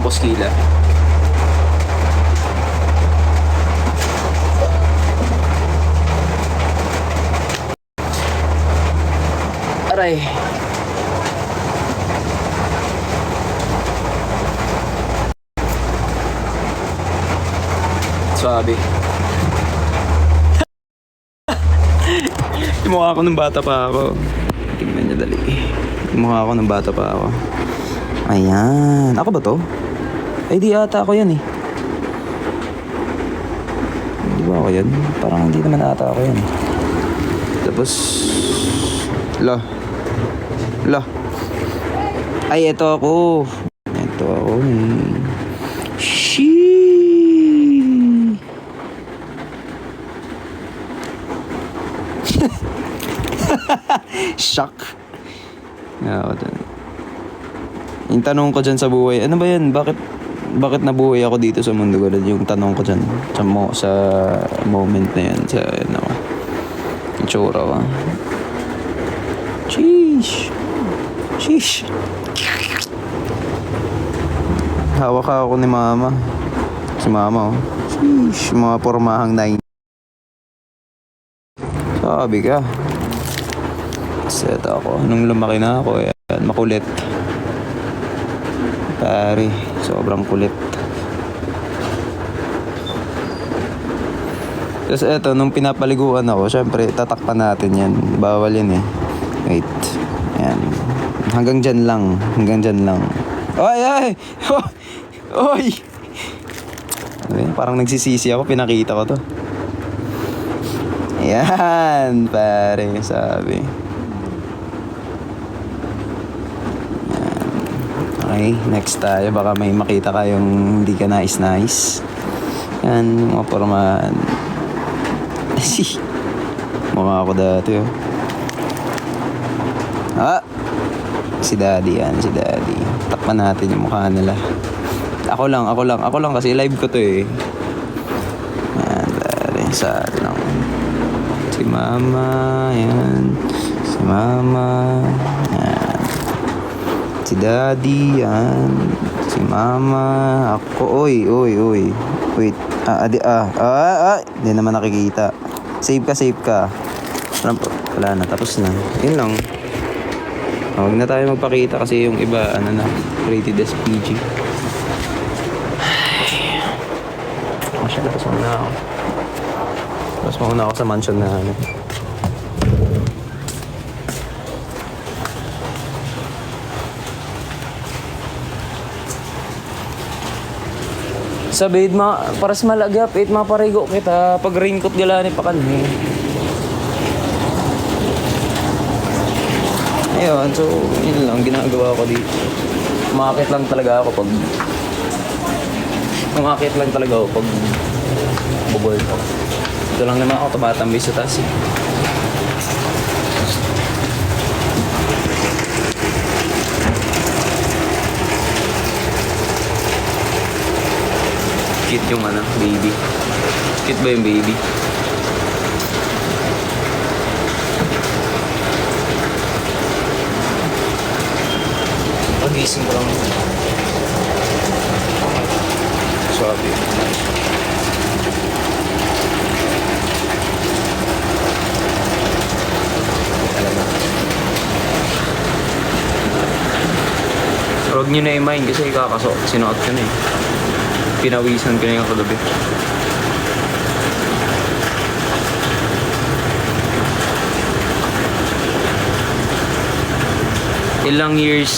mga boss kila. Aray. Sabi. Mukha ako ng bata pa ako. Tingnan niya dali. Mukha ako ng bata pa ako. Ayan. Ako ba to? Ay, di ata ako yan eh. Di ba ako yan? Parang hindi naman ata ako yan. Tapos... La. Ay, ito ako. Ito ako eh. Sheesh. Shock. Yung tanong ko dyan sa buhay, ano ba yan? Bakit nabuhay ako dito sa mundo? Yung tanong ko dyan sa moment na yan. Sa ano, itsura ko. Sheesh. Hawak ako ni mama. Si mama, oh. Sheesh. Mga pormahang 9. Sabi ka. Set ako. Nung lumaki na ako, yan, makulit. Pare, sobrang kulit. Tapos eto, nung pinapaliguan ako, syempre, tatakpan natin yan. Bawal yan eh. Wait. Yan. Hanggang dyan lang. Oy! Oy! Okay, parang nagsisisi ako, pinakita ko to. Yan, pare, sabi. Okay, next tayo. Baka may makita kayong hindi ka nice. Yan, mga pormahan. Mukha ako dati, oh. Si daddy yan, si daddy. Takpan natin yung mukha nila. Ako lang kasi live ko to eh. Yan, pare, saan lang. Si mama, yan. Si mama, yan. Si daddy, yan. Si mama, ako. Oy. Wait. Hindi naman nakikita. Save ka. Wala na, tapos na. Yun lang. Huwag na tayo magpakita kasi yung iba, rated as PG. Tapos muna ako sa mansion na Sabi, paras malagap, maparigo kita. Pag raincoat galani pa kanhi. Ayun, so, yun lang, ginagawa ko dito. Umakit lang talaga ako pag bubol ko. Ito lang naman ako tumatambi sa taas eh. Cute yung baby. Cute ba yung baby? Pagising ko lang. Sabi. Huwag nyo na i-mind kasi sinuot ko na eh. Pinawisan ko na yung kagabi. Ilang years,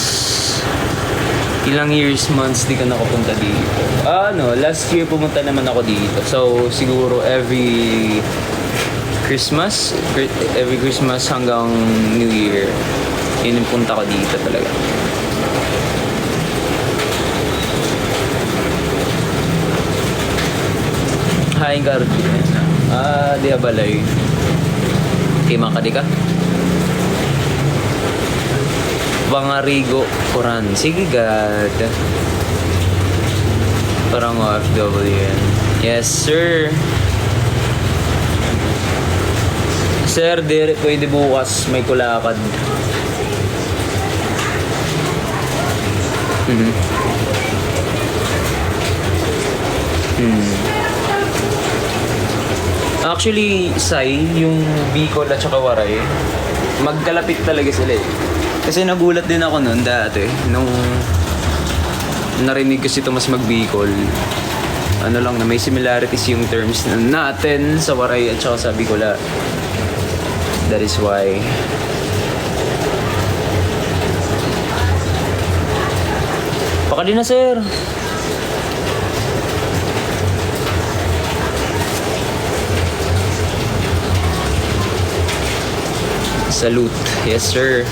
months di ka nakapunta dito. Last year pumunta naman ako dito. So, siguro every Christmas hanggang New Year, yun yung punta ko dito talaga. Hi, Gardi. Di abalay. Makadi ka? Bangarigo, Quran. Sige, God. Parang OFW yan. Yes, sir. Sir, pwede bukas. May kulakad. Actually, yung Bicol at saka Waray, magkalapit talaga sila eh. Kasi nagulat din ako noon dati, nung narinig ko si Tomas mag-Bicol. Ano lang na may similarities yung terms natin sa Waray at saka sa Bicola. That is why. Pakali na, sir. Salute. Yes, sir.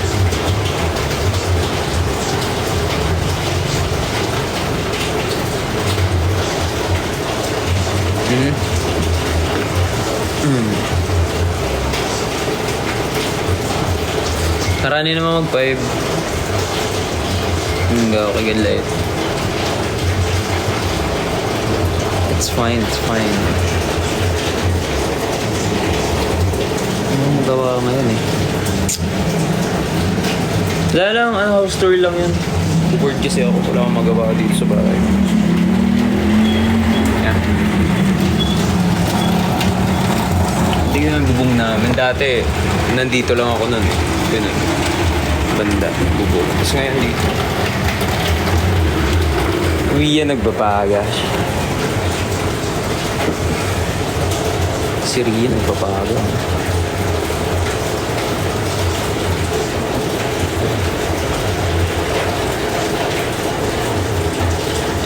Karani naman mag-5. Okay, good light. It's fine, it's fine. Ano magawa ngayon eh? Wala lang, house tour lang yun. Bored kasi ako, wala akong magawa dito sa bahay. Yeah. Hindi ko naman bubong namin. Dati, nandito lang ako nun. Ganun. Banda, bubong. Tapos ngayon dito. Uwi yan nagpapaga. Si Rian nagpapaga.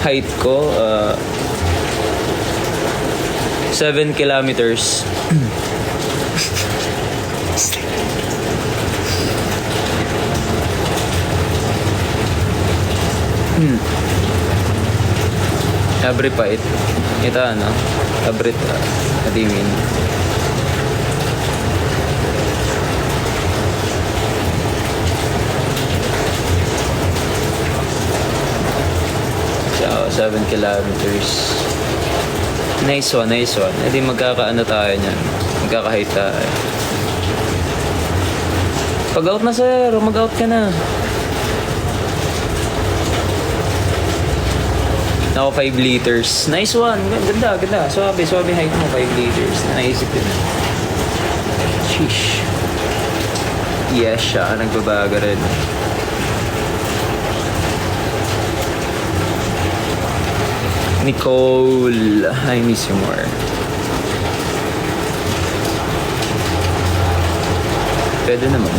Height ko, 7 kilometers. Every fight. Ito ano? Every adimin. So, 7 kilometers. Nice one, nice one. E di magkakaano tayo niyan. Magkaka-height tayo. Pag-out na, sir. Mag-out ka na. Ako 5 liters. Nice one. Ganda, ganda. Swabe height mo. 5 liters. Naisip yun. Sheesh. Yes, siya. Nagbabaga rin. Nicole. I miss you more. Pwede naman.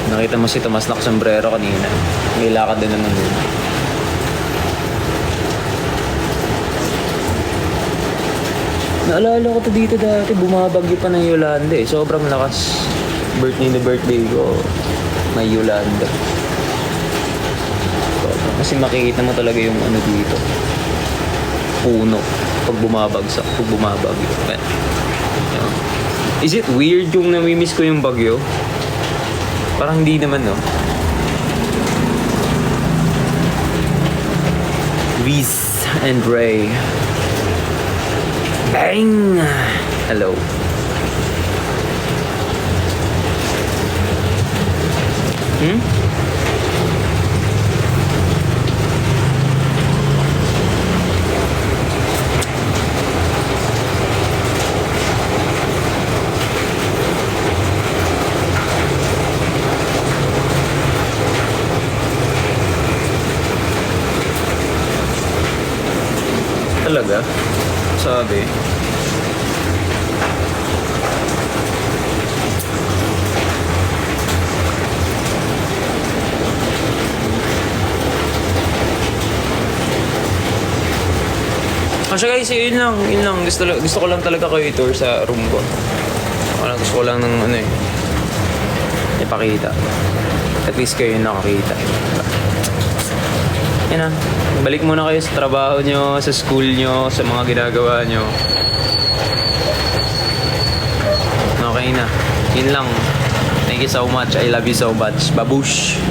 Nakita mo si Tomas nakasombrero kanina. May lakad din naman yun. Naalala ko to dito dati. Bumabagyo pa ng Yolanda eh. Sobrang lakas. Birthday ko. May Yolanda. Kasi makikita mo talaga yung ano dito. Puno. Pag bumabagsak. Pag bumabagyo. Is it weird yung namimiss ko yung bagyo? Parang hindi naman, no? Reese and Ray. Bang! Hello. Talaga? Sabi? Actually guys, yun lang. Gusto ko lang talaga kayo i-tour sa room ko. Gusto ko lang ng ano eh. Ipakita. At least kayo yung nakakita. Yan na. Balik muna kayo sa trabaho nyo, sa school nyo, sa mga ginagawa nyo. Okay na. Yun lang. Thank you so much. I love you so much. Babush!